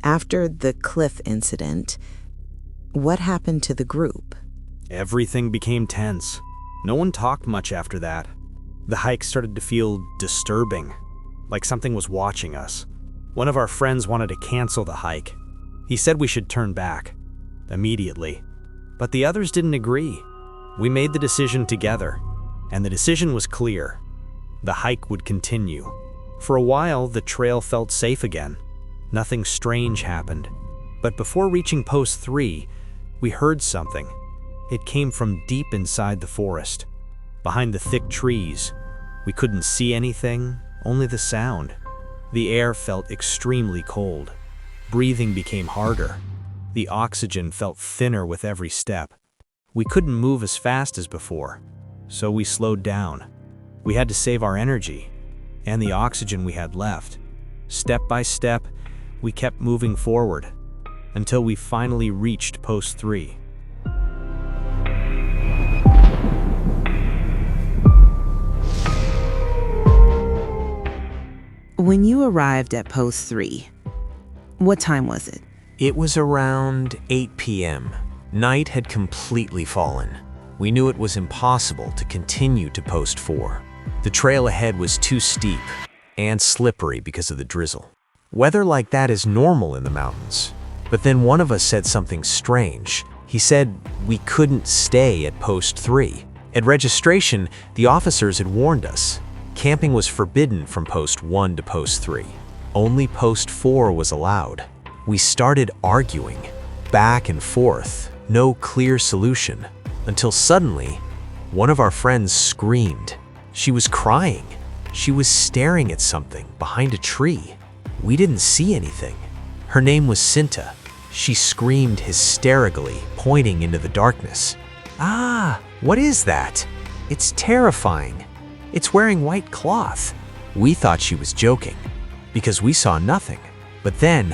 After the cliff incident, what happened to the group? Everything became tense. No one talked much after that. The hike started to feel disturbing, like something was watching us. One of our friends wanted to cancel the hike. He said we should turn back immediately, but the others didn't agree. We made the decision together, and the decision was clear. The hike would continue. For a while, the trail felt safe again. Nothing strange happened. But before reaching Post 3, we heard something. It came from deep inside the forest, behind the thick trees. We couldn't see anything, only the sound. The air felt extremely cold. Breathing became harder. The oxygen felt thinner with every step. We couldn't move as fast as before, so we slowed down. We had to save our energy and the oxygen we had left. Step by step, we kept moving forward until we finally reached Post 3. When you arrived at Post 3, what time was it? It was around 8 p.m. Night had completely fallen. We knew it was impossible to continue to Post 4. The trail ahead was too steep and slippery because of the drizzle. Weather like that is normal in the mountains. But then one of us said something strange. He said we couldn't stay at Post 3. At registration, the officers had warned us. Camping was forbidden from Post 1 to Post 3. Only Post 4 was allowed. We started arguing, back and forth, no clear solution, until suddenly, one of our friends screamed. She was crying. She was staring at something behind a tree. We didn't see anything. Her name was Cinta. She screamed hysterically, pointing into the darkness. "Ah, what is that? It's terrifying. It's wearing white cloth." We thought she was joking, because we saw nothing. But then,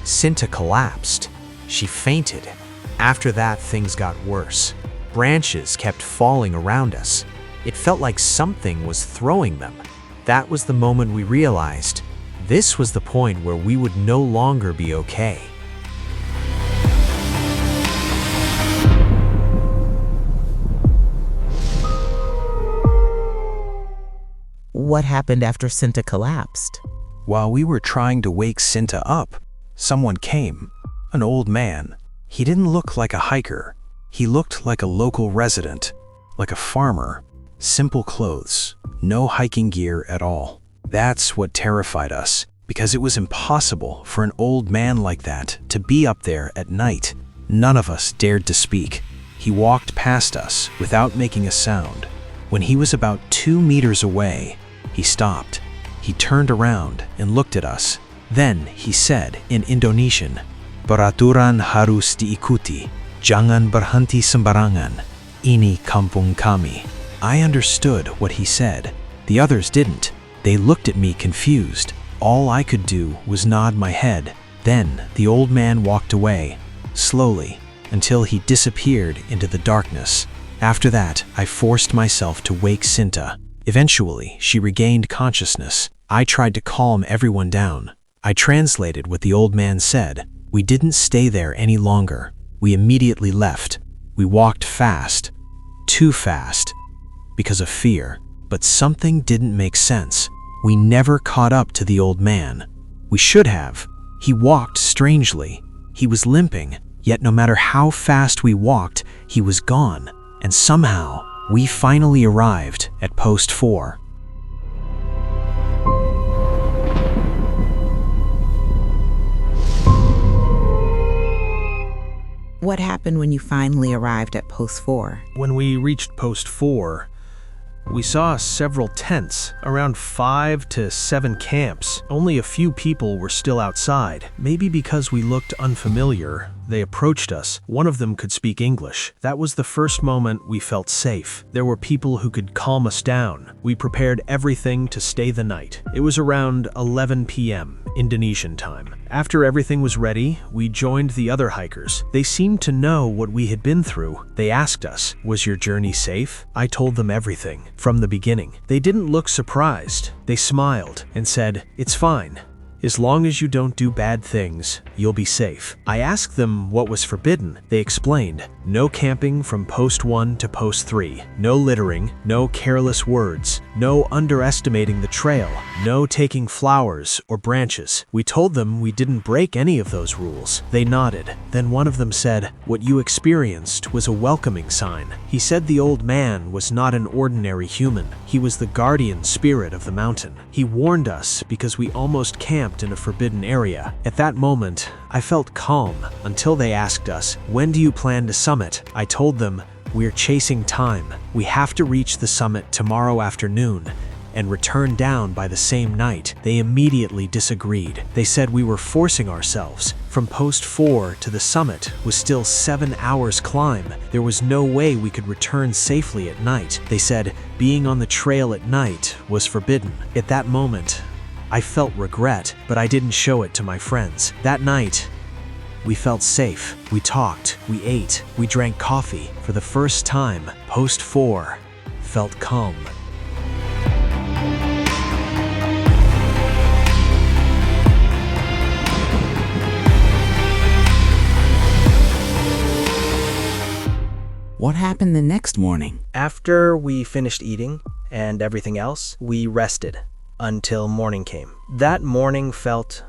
Cinta collapsed. She fainted. After that, things got worse. Branches kept falling around us. It felt like something was throwing them. That was the moment we realized this was the point where we would no longer be okay. What happened after Cinta collapsed? While we were trying to wake Cinta up, someone came, an old man. He didn't look like a hiker. He looked like a local resident, like a farmer. Simple clothes, no hiking gear at all. That's what terrified us, because it was impossible for an old man like that to be up there at night. None of us dared to speak. He walked past us without making a sound. When he was about 2 meters away, he stopped. He turned around and looked at us. Then he said in Indonesian, "Peraturan harus diikuti. Jangan berhenti sembarangan. Ini kampung kami." I understood what he said. The others didn't. They looked at me confused. All I could do was nod my head. Then the old man walked away, slowly, until he disappeared into the darkness. After that, I forced myself to wake Cinta. Eventually, she regained consciousness. I tried to calm everyone down. I translated what the old man said. We didn't stay there any longer. We immediately left. We walked fast, too fast, because of fear. But something didn't make sense. We never caught up to the old man. We should have. He walked strangely. He was limping, yet no matter how fast we walked, he was gone. And somehow, we finally arrived at Post 4. What happened when you finally arrived at Post 4? When we reached Post 4, we saw several tents, around 5 to 7 camps. Only a few people were still outside. Maybe because we looked unfamiliar, they approached us. One of them could speak English. That was the first moment we felt safe. There were people who could calm us down. We prepared everything to stay the night. It was around 11 p.m. Indonesian time. After everything was ready, we joined the other hikers. They seemed to know what we had been through. They asked us, "Was your journey safe?" I told them everything, from the beginning. They didn't look surprised. They smiled and said, "It's fine." As long as you don't do bad things, you'll be safe. I asked them what was forbidden. They explained, no camping from post 1 to post 3, no littering, no careless words, no underestimating the trail, no taking flowers or branches. We told them we didn't break any of those rules. They nodded. Then one of them said, what you experienced was a welcoming sign. He said the old man was not an ordinary human. He was the guardian spirit of the mountain. He warned us because we almost camped in a forbidden area. At that moment, I felt calm until they asked us, when do you plan to summit? I told them, we're chasing time. We have to reach the summit tomorrow afternoon and return down by the same night. They immediately disagreed. They said we were forcing ourselves. From post 4 to the summit was still 7 hours climb. There was no way we could return safely at night. They said being on the trail at night was forbidden. At that moment, I felt regret, but I didn't show it to my friends. That night, we felt safe. We talked, we ate, we drank coffee. For the first time, post 4 felt calm. What happened the next morning? After we finished eating and everything else, we rested until morning came. That morning felt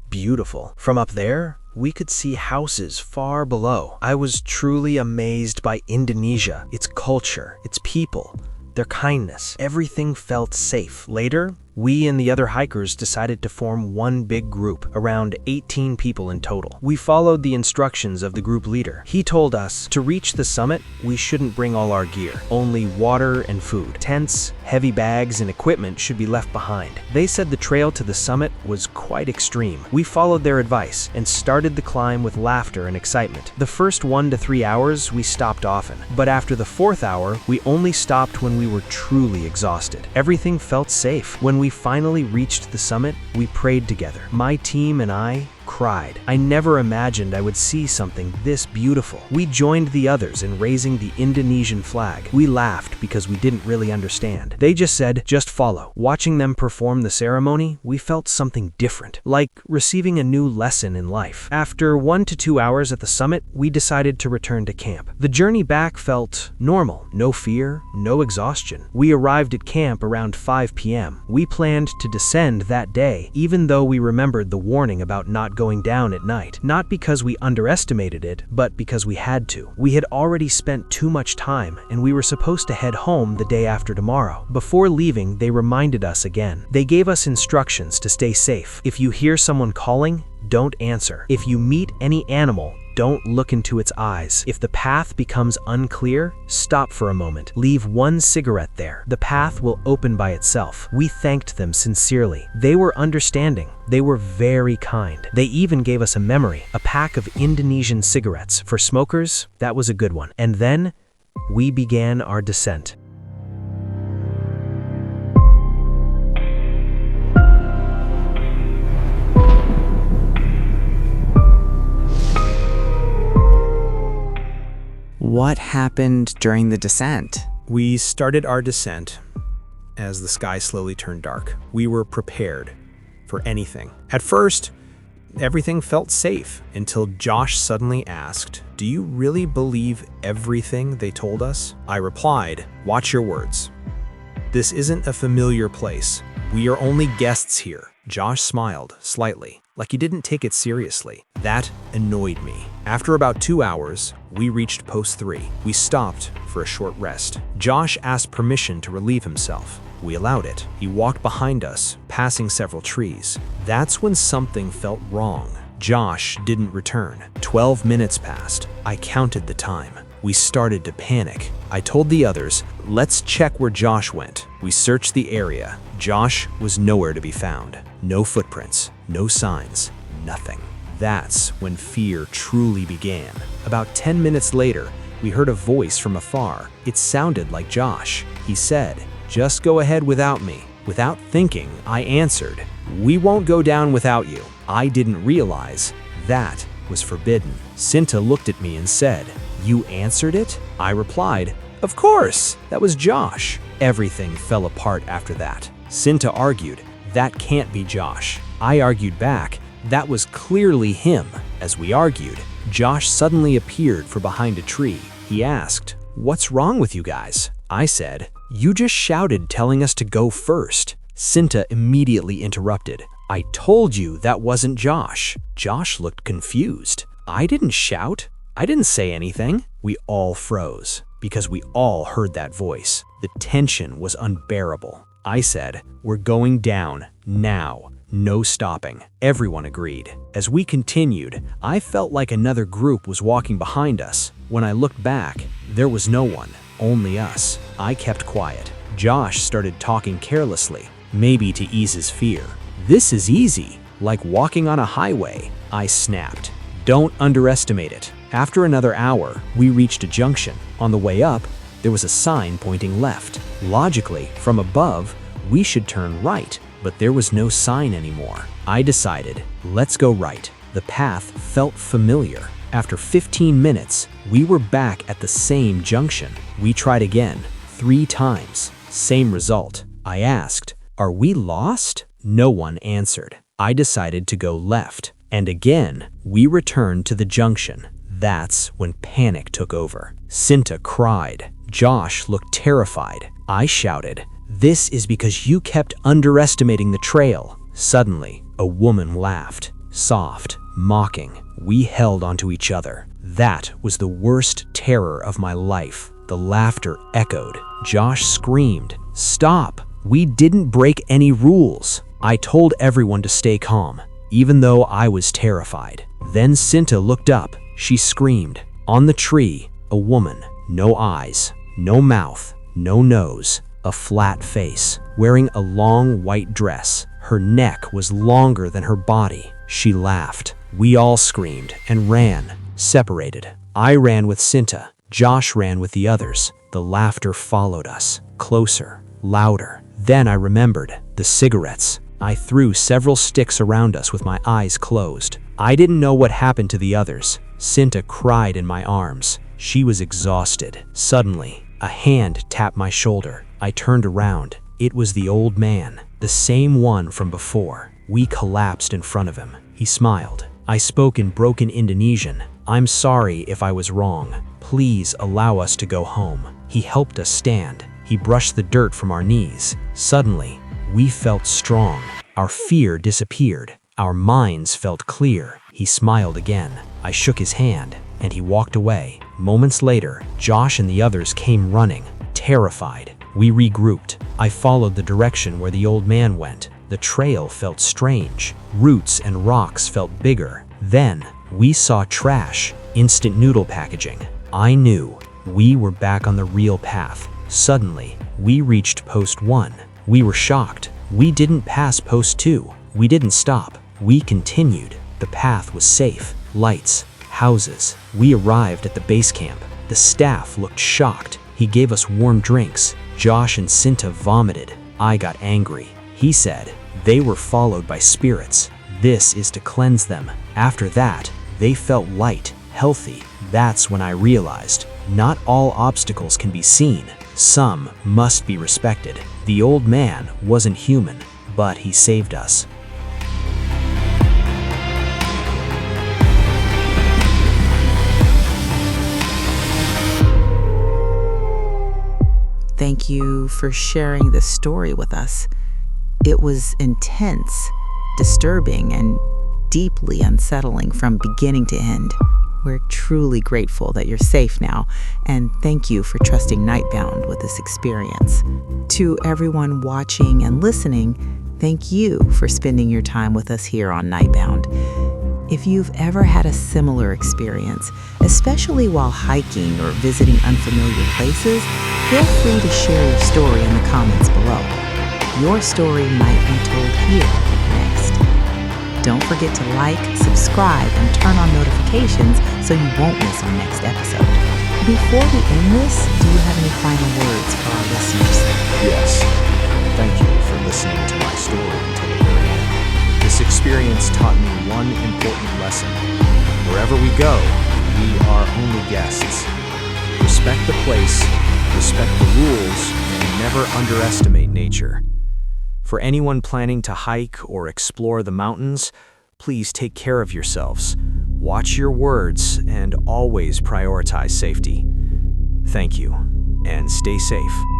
beautiful. From up there, we could see houses far below. I was truly amazed by Indonesia, its culture, its people, their kindness. Everything felt safe. Later, we and the other hikers decided to form one big group, around 18 people in total. We followed the instructions of the group leader. He told us to reach the summit, we shouldn't bring all our gear, only water and food. Tents, heavy bags, and equipment should be left behind. They said the trail to the summit was quite extreme. We followed their advice and started the climb with laughter and excitement. The first 1 to 3 hours, we stopped often, but after the 4th hour, we only stopped when we were truly exhausted. Everything felt safe. When we finally reached the summit, we prayed together. My team and I cried. I never imagined I would see something this beautiful. We joined the others in raising the Indonesian flag. We laughed because we didn't really understand. They just said, just follow. Watching them perform the ceremony, we felt something different, like receiving a new lesson in life. After 1 to 2 hours at the summit, we decided to return to camp. The journey back felt normal. No fear, no exhaustion. We arrived at camp around 5 p.m. We planned to descend that day, even though we remembered the warning about not going down at night. Not because we underestimated it, but because we had to. We had already spent too much time, and we were supposed to head home the day after tomorrow. Before leaving, they reminded us again. They gave us instructions to stay safe. If you hear someone calling, don't answer. If you meet any animal, don't look into its eyes. If the path becomes unclear, stop for a moment. Leave 1 cigarette there. The path will open by itself. We thanked them sincerely. They were understanding. They were very kind. They even gave us a memory, a pack of Indonesian cigarettes. For smokers, that was a good one. And then, we began our descent. What happened during the descent? We started our descent as the sky slowly turned dark. We were prepared for anything. At first, everything felt safe until Josh suddenly asked, "Do you really believe everything they told us?" I replied, "Watch your words. This isn't a familiar place. We are only guests here." Josh smiled slightly, like he didn't take it seriously. That annoyed me. After about 2 hours, we reached post 3. We stopped for a short rest. Josh asked permission to relieve himself. We allowed it. He walked behind us, passing several trees. That's when something felt wrong. Josh didn't return. 12 minutes passed. I counted the time. We started to panic. I told the others, let's check where Josh went. We searched the area. Josh was nowhere to be found. No footprints, no signs, nothing. That's when fear truly began. About 10 minutes later, we heard a voice from afar. It sounded like Josh. He said, "Just go ahead without me." Without thinking, I answered, "We won't go down without you." I didn't realize that was forbidden. Cinta looked at me and said, "You answered it?" I replied, "Of course, that was Josh." Everything fell apart after that. Cinta argued, "That can't be Josh." I argued back, "That was clearly him." As we argued, Josh suddenly appeared from behind a tree. He asked, "What's wrong with you guys?" I said, "You just shouted telling us to go first." Cinta immediately interrupted. "I told you that wasn't Josh." Josh looked confused. "I didn't shout. I didn't say anything." We all froze because we all heard that voice. The tension was unbearable. I said, "We're going down now. No stopping." Everyone agreed. As we continued, I felt like another group was walking behind us. When I looked back, there was no one, only us. I kept quiet. Josh started talking carelessly, maybe to ease his fear. "This is easy, like walking on a highway." I snapped. "Don't underestimate it." After another hour, we reached a junction. On the way up, there was a sign pointing left. Logically, from above, we should turn right, but there was no sign anymore. I decided, let's go right. The path felt familiar. After 15 minutes, we were back at the same junction. We tried again, 3 times. Same result. I asked, "Are we lost?" No one answered. I decided to go left. And again, we returned to the junction. That's when panic took over. Cinta cried. Josh looked terrified. I shouted, "This is because you kept underestimating the trail." Suddenly, a woman laughed, soft, mocking. We held onto each other. That was the worst terror of my life. The laughter echoed. Josh screamed, "Stop! We didn't break any rules." I told everyone to stay calm, even though I was terrified. Then Cinta looked up. She screamed. On the tree, a woman, no eyes, no mouth, no nose, a flat face, wearing a long white dress. Her neck was longer than her body. She laughed. We all screamed and ran, separated. I ran with Cinta. Josh ran with the others. The laughter followed us, closer, louder. Then I remembered the cigarettes. I threw several sticks around us with my eyes closed. I didn't know what happened to the others. Cinta cried in my arms. She was exhausted. Suddenly, a hand tapped my shoulder. I turned around. It was the old man, the same one from before. We collapsed in front of him. He smiled. I spoke in broken Indonesian. "I'm sorry if I was wrong. Please allow us to go home." He helped us stand. He brushed the dirt from our knees. Suddenly, we felt strong. Our fear disappeared. Our minds felt clear. He smiled again. I shook his hand, and he walked away. Moments later, Josh and the others came running, terrified. We regrouped. I followed the direction where the old man went. The trail felt strange. Roots and rocks felt bigger. Then, we saw trash, instant noodle packaging. I knew we were back on the real path. Suddenly, we reached Post 1. We were shocked. We didn't pass Post 2. We didn't stop. We continued. The path was safe. Lights, houses. We arrived at the base camp. The staff looked shocked. He gave us warm drinks. Josh and Cinta vomited. I got angry. He said, they were followed by spirits. This is to cleanse them. After that, they felt light, healthy. That's when I realized, not all obstacles can be seen. Some must be respected. The old man wasn't human, but he saved us. Thank you for sharing this story with us. It was intense, disturbing, and deeply unsettling from beginning to end. We're truly grateful that you're safe now, and thank you for trusting NIGHTBOUND with this experience. To everyone watching and listening, thank you for spending your time with us here on NIGHTBOUND. If you've ever had a similar experience, especially while hiking or visiting unfamiliar places, feel free to share your story in the comments below. Your story might be told here next. Don't forget to like, subscribe, and turn on notifications so you won't miss our next episode. Before we end this, do you have any final words for our listeners? Yes. Thank you for listening to my story until the very end. This experience taught me one important lesson. Wherever we go, we are only guests. Respect the place, respect the rules, and never underestimate nature. For anyone planning to hike or explore the mountains, please take care of yourselves. Watch your words and always prioritize safety. Thank you, and stay safe.